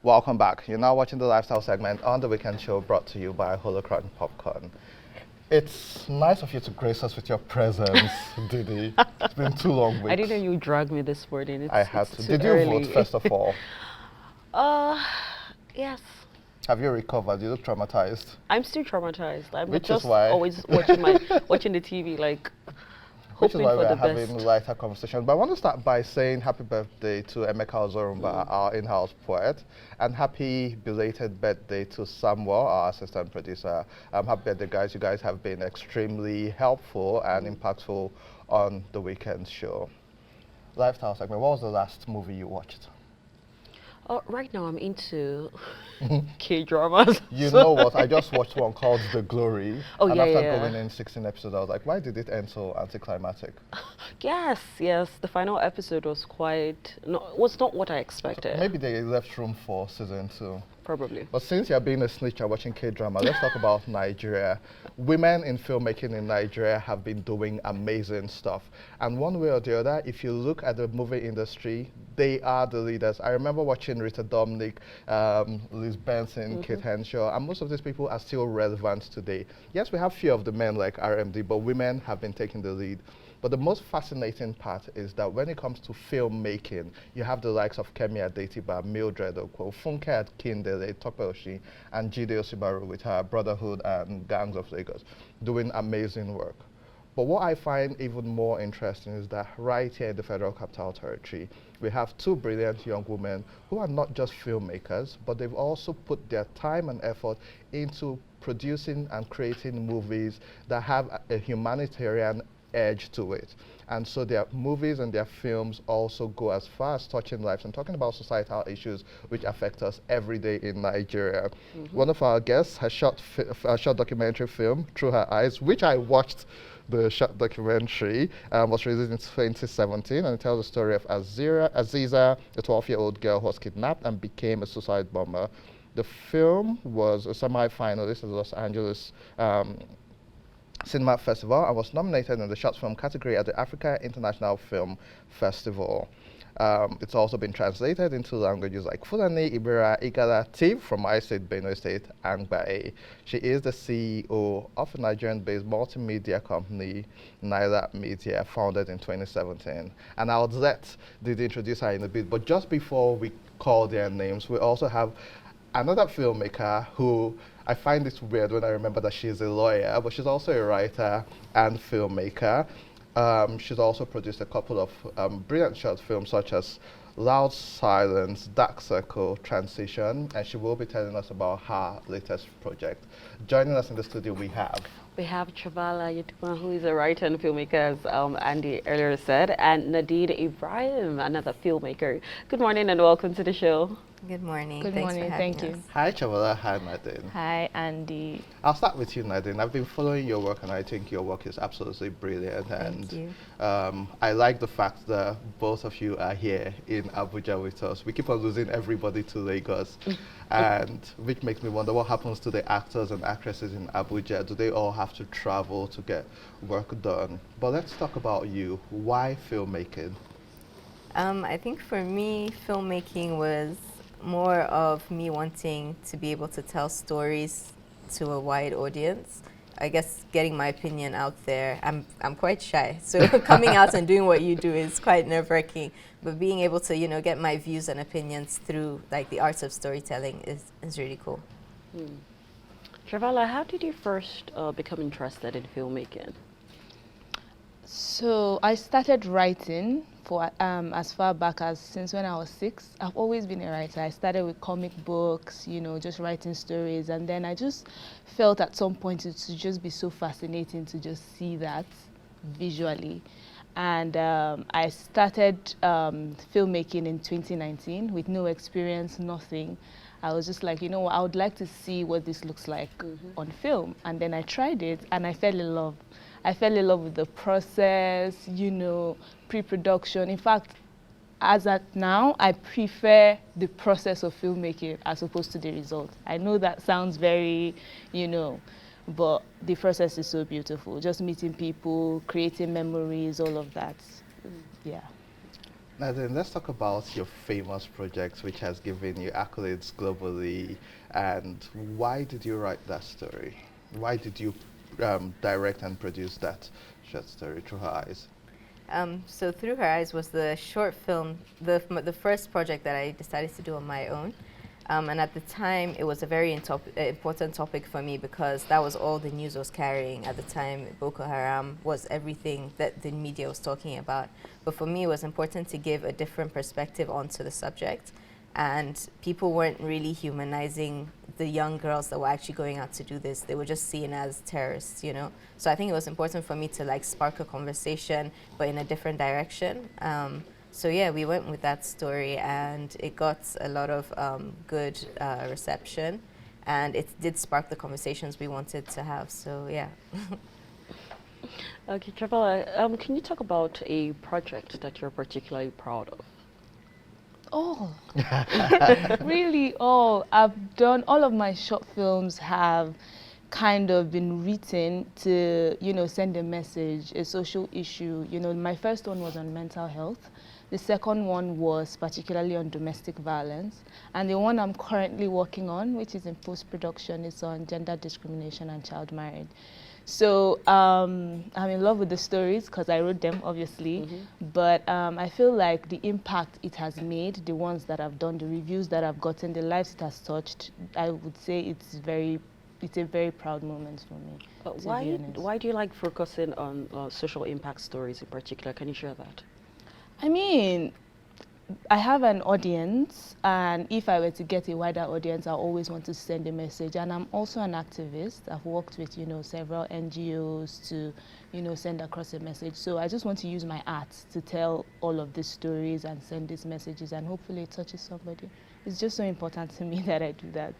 Welcome back. You're now watching the lifestyle segment on the weekend show brought to you by Holocron Popcorn. It's nice of you to grace us with your presence, Didi. It's been 2 long weeks. I didn't know you dragged me this morning. I had to. Did early. you vote, first of all? Yes. Have you recovered? You look traumatized. I'm still traumatized. I'm Which just is why always watching watching the TV, like Which is hoping why for we're the having best. lighter conversation. But I want to start by saying happy birthday to Emeka Ozorumba, our in-house poet, and happy belated birthday to Samuel, our assistant producer. Happy birthday, guys. You guys have been extremely helpful and impactful on the weekend show. Lifestyle segment, what was the last movie you watched? Right now I'm into K-dramas. You know what? I just watched one called The Glory. Oh, and yeah, after yeah. going in 16 episodes, I was like, why did it end so anticlimactic? Yes. The final episode was was not what I expected. Maybe they left room for season 2. Probably. But since you're being a snitch and watching K-drama, let's talk about Nigeria. Women in filmmaking in Nigeria have been doing amazing stuff. And one way or the other, if you look at the movie industry, they are the leaders. I remember watching Rita Dominic, Liz Benson, Kate Henshaw, and most of these people are still relevant today. Yes, we have few of the men like RMD, but women have been taking the lead. But the most fascinating part is that when it comes to filmmaking, you have the likes of Kemi Adetiba, Mildred Okwo, Funke Akindele, Tope Oshi, and Jide Osibaru with her Brotherhood and Gangs of Lagos doing amazing work. But what I find even more interesting is that right here in the Federal Capital Territory, we have 2 brilliant young women who are not just filmmakers, but they've also put their time and effort into producing and creating movies that have a humanitarian edge to it. And so their movies and their films also go as far as touching lives and talking about societal issues which affect us every day in Nigeria. One of our guests has shot a short documentary film, Through Her Eyes, which I watched. The short documentary was released in 2017, and it tells the story of Aziza, a 12-year-old girl who was kidnapped and became a suicide bomber. The film was a semi-finalist at the Los Angeles Cinema Festival and was nominated in the short film category at the Africa International Film Festival. It's also been translated into languages like Fulani, Ibera, Igala, Tiv from my state, Benue State, and Bae. She is the CEO of a Nigerian-based multimedia company, Naira Media, founded in 2017. And I'll let Didi introduce her in a bit, but just before we call their names, we also have another filmmaker who I find it weird when I remember that she's a lawyer, but she's also a writer and filmmaker. She's also produced a couple of brilliant short films such as Loud Silence, Dark Circle, Transition, and she will be telling us about her latest project. Joining us in the studio we have Chavala Yetuma, who is a writer and filmmaker, as Andy earlier said, and Nadeed Ibrahim, another filmmaker. Good morning and welcome to the show. Good morning. Good Thanks morning. for having Thank us. you. Hi Chavala, hi Nadine. Hi, Andy. I'll start with you, Nadine. I've been following your work, and I think your work is absolutely brilliant. Thank you. I like the fact that both of you are here in Abuja with us. We keep on losing everybody to Lagos, and which makes me wonder what happens to the actors and actresses in Abuja. Do they all have to travel to get work done? But let's talk about you. Why filmmaking? I think for me, filmmaking was more of me wanting to be able to tell stories to a wide audience. I guess getting my opinion out there. I'm quite shy, so coming out and doing what you do is quite nerve-wracking. But being able to, get my views and opinions through like the arts of storytelling is really cool. Chavala, how did you first become interested in filmmaking? So I started writing for as far back as since when I was 6. I've always been a writer. I started with comic books, just writing stories, and then I just felt at some point it would just be so fascinating to just see that visually. And I started filmmaking in 2019 with no experience, nothing. I was just like, I would like to see what this looks like on film. And then I tried it and I fell in love. I fell in love with the process, pre-production. In fact, as at now, I prefer the process of filmmaking as opposed to the result. I know that sounds very, but the process is so beautiful. Just meeting people, creating memories, all of that. Yeah. Now then, let's talk about your famous project, which has given you accolades globally. And why did you write that story? Why did you direct and produce that short story, Through Her Eyes? So Through Her Eyes was the short film, the first project that I decided to do on my own. And at the time, it was a very important topic for me because that was all the news was carrying at the time. Boko Haram was everything that the media was talking about. But for me, it was important to give a different perspective onto the subject. And people weren't really humanizing the young girls that were actually going out to do this. They were just seen as terrorists, you know? So I think it was important for me to like spark a conversation, but in a different direction. So yeah, we went with that story and it got a lot of good reception, and it did spark the conversations we wanted to have, so yeah. Okay, Travala, can you talk about a project that you're particularly proud of? Oh, really? Oh, I've done all of my short films have kind of been written to, you know, send a message, a social issue. You know, my first one was on mental health. The second one was particularly on domestic violence. And the one I'm currently working on, which is in post-production, is on gender discrimination and child marriage. So I'm in love with the stories because I wrote them, obviously. But I feel like the impact it has made, the ones that I've done, the reviews that I've gotten, the lives it has touched, I would say it's a very proud moment for me. Why do you like focusing on social impact stories in particular? Can you share that? I mean, I have an audience, and if I were to get a wider audience, I always want to send a message. And I'm also an activist. I've worked with, you know, several NGOs to, you know, send across a message. So I just want to use my art to tell all of these stories and send these messages, and hopefully it touches somebody. It's just so important to me that I do that.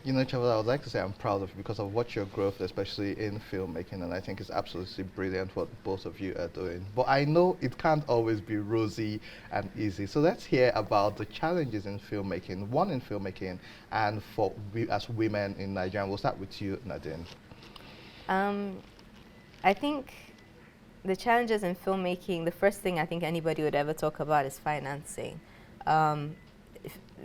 You know, Chavala, I would like to say I'm proud of you because of what your growth, especially in filmmaking, and I think it's absolutely brilliant what both of you are doing. But I know it can't always be rosy and easy. So let's hear about the challenges in filmmaking, one in filmmaking, and for we as women in Nigeria. We'll start with you, Nadine. I think the challenges in filmmaking, the first thing I think anybody would ever talk about is financing.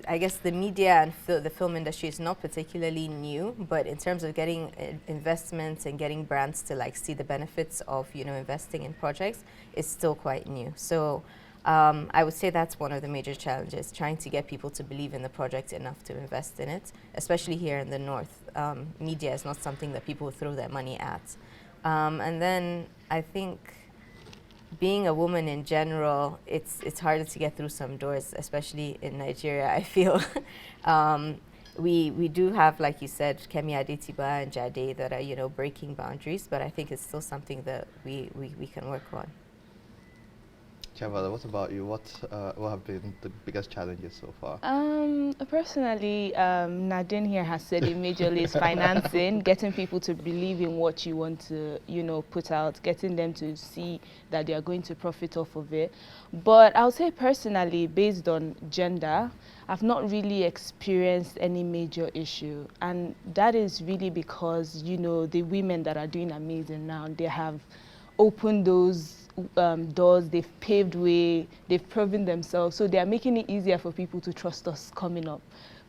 I guess the media and the film industry is not particularly new, but in terms of getting investments and getting brands to like see the benefits of, you know, investing in projects, it's still quite new. So I would say that's one of the major challenges, trying to get people to believe in the project enough to invest in it, especially here in the North. Media is not something that people throw their money at. And then I think being a woman in general, it's harder to get through some doors, especially in Nigeria, I feel. We do have, like you said, Kemi Adetiba and Jade that are, you know, breaking boundaries, but I think it's still something that we can work on. Chavala, what about you? What have been the biggest challenges so far? Personally, Nadine here has said it majorly is financing, getting people to believe in what you want to, you know, put out, getting them to see that they are going to profit off of it. But I'll say personally, based on gender, I've not really experienced any major issue. And that is really because, you know, the women that are doing amazing now, they have opened those doors, they've paved way, they've proven themselves, so they are making it easier for people to trust us coming up.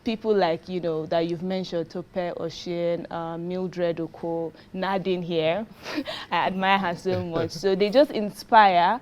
People like, you know, that you've mentioned, Tope Oshin, Mildred Oko, Nadine here. I admire her so much. So they just inspire,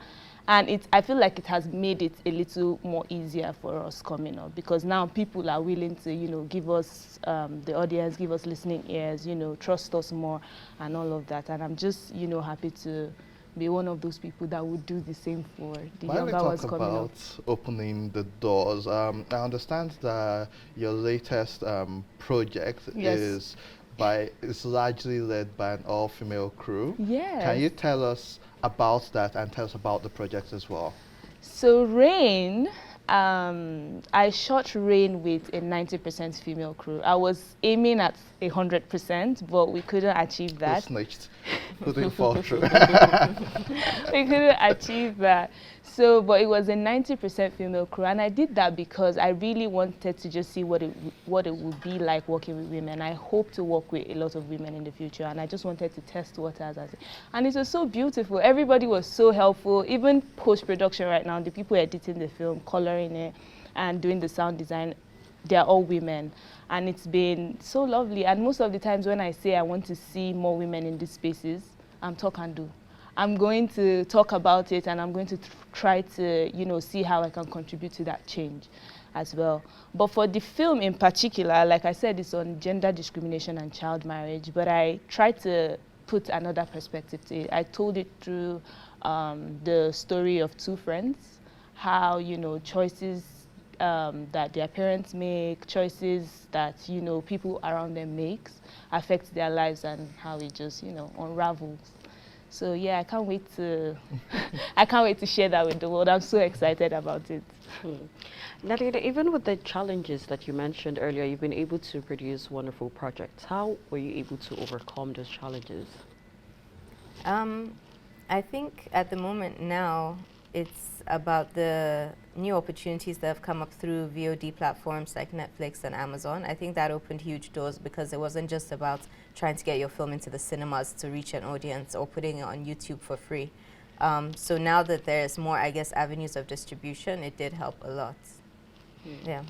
and I feel like it has made it a little more easier for us coming up, because now people are willing to, you know, give us the audience, give us listening ears, you know, trust us more and all of that. And I'm just, you know, happy to be one of those people that would do the same for the younger ones coming up. While we talk about opening the doors, I understand that your latest project is largely led by an all-female crew. Yes. Can you tell us about that and tell us about the project as well? So Rain I shot Rain with a 90% female crew. I was aiming at 100%, but we couldn't achieve Who that. snitched? Who didn't fall through? We couldn't achieve that. So, but it was a 90% female crew, and I did that because I really wanted to just see what it would be like working with women. I hope to work with a lot of women in the future, and I just wanted to test waters and it was so beautiful. Everybody was so helpful. Even post-production right now, the people editing the film, coloring it, and doing the sound design, they're all women, and it's been so lovely. And most of the times when I say I want to see more women in these spaces, I'm talk and do. I'm going to talk about it, and I'm going to try to, you know, see how I can contribute to that change as well. But for the film in particular, like I said, it's on gender discrimination and child marriage, but I tried to put another perspective to it. I told it through the story of two friends, how, you know, choices that their parents make, choices that, you know, people around them makes, affect their lives, and how it just, you know, unravels. So yeah, I can't wait to I can't wait to share that with the world. I'm so excited about it. Nadine, even with the challenges that you mentioned earlier, you've been able to produce wonderful projects. How were you able to overcome those challenges? I think at the moment now, it's about the new opportunities that have come up through VOD platforms like Netflix and Amazon. I think that opened huge doors because it wasn't just about trying to get your film into the cinemas to reach an audience or putting it on YouTube for free. So now that there's more, I guess, avenues of distribution, it did help a lot. Yeah.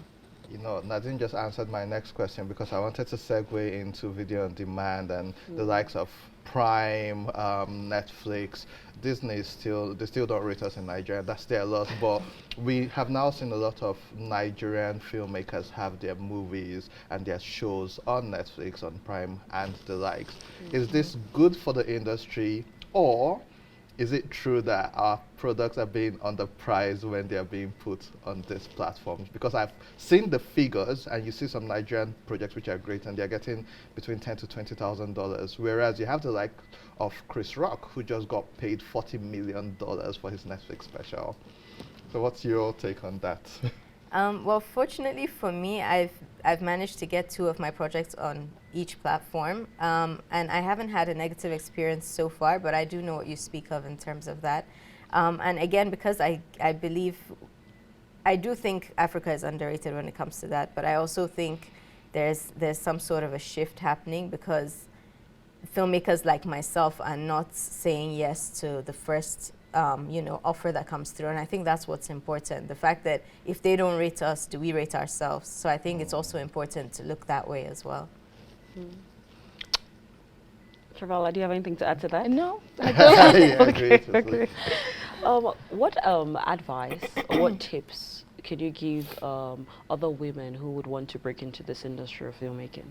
You know, Nadine just answered my next question because I wanted to segue into video on demand and the likes of Prime, Netflix. Disney is they still don't rate us in Nigeria. That's their loss. But we have now seen a lot of Nigerian filmmakers have their movies and their shows on Netflix, on Prime, and the likes. Is this good for the industry, or is it true that our products are being underpriced when they are being put on these platforms? Because I've seen the figures, and you see some Nigerian projects which are great, and they're getting between $10,000 to $20,000, whereas you have the like of Chris Rock, who just got paid $40 million for his Netflix special. So what's your take on that? Well, fortunately for me, I've managed to get 2 of my projects on each platform, and I haven't had a negative experience so far, but I do know what you speak of in terms of that. And again, because I do think Africa is underrated when it comes to that, but I also think there's some sort of a shift happening because filmmakers like myself are not saying yes to the first you know, offer that comes through, and I think that's what's important. The fact that if they don't rate us, do we rate ourselves? So I think it's also important to look that way as well. Travala, do you have anything to add to that? No, I don't. Yeah, Okay, great. what advice or what tips could you give other women who would want to break into this industry of filmmaking?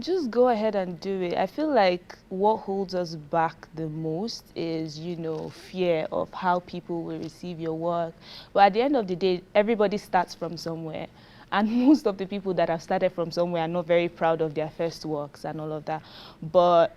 Just go ahead and do it. I feel like what holds us back the most is, you know, fear of how people will receive your work. But at the end of the day, everybody starts from somewhere. And most of the people that have started from somewhere are not very proud of their first works and all of that. But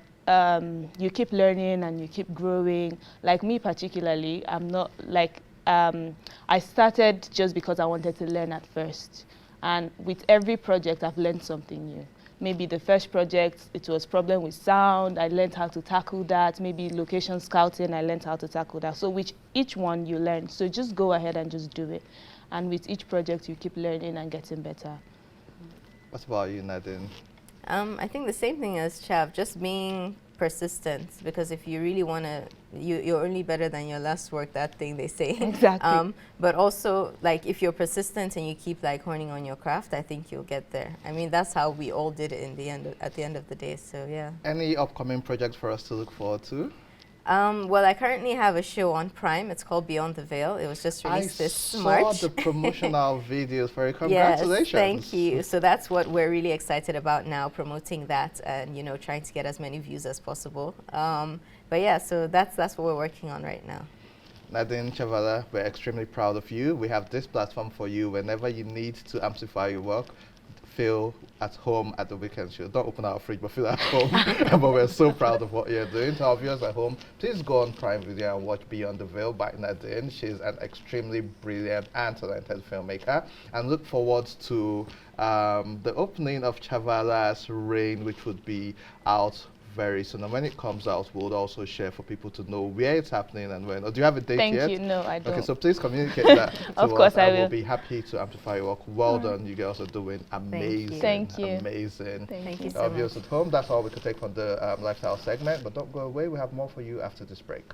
you keep learning and you keep growing. Like me particularly, I'm not like, I started just because I wanted to learn at first. And with every project, I've learned something new. Maybe the first project, it was problem with sound. I learned how to tackle that. Maybe location scouting, I learned how to tackle that. So with each one you learn. So just go ahead and just do it. And with each project, you keep learning and getting better. What about you, Nadine? I think the same thing as Chav, just being persistent, because if you really want to, you're only better than your last work, that thing they say. Exactly. But also, like, if you're persistent and you keep like honing on your craft, I think you'll get there. I mean, that's how we all did it in the end, at the end of the day, so yeah. Any upcoming projects for us to look forward to? Well, I currently have a show on Prime. It's called Beyond the Veil. It was just released this March. I saw the promotional videos for it. Congratulations. Yes, thank you. So that's what we're really excited about now, promoting that and, you know, trying to get as many views as possible. But yeah, so that's what we're working on right now. Nadine Chavala, we're extremely proud of you. We have this platform for you whenever you need to amplify your work. feel at home at the weekend. She'll not open our fridge, but feel at home. But we're so proud of what you're doing. To our viewers at home, please go on Prime Video and watch Beyond the Veil by Nadine. She's an extremely brilliant and talented filmmaker. And look forward to the opening of Chavala's Reign, which would be out very soon. And when it comes out, we'll also share for people to know where it's happening and when. Or do you have a date Thank yet? you. No, I don't. Okay, so please communicate that to Of us. course I We'll will. be happy to amplify your work. Well done. You girls are doing amazing. Thank you. Amazing. Thank you Our so viewers much. at home, that's all we could take from the lifestyle segment. But don't go away. We have more for you after this break.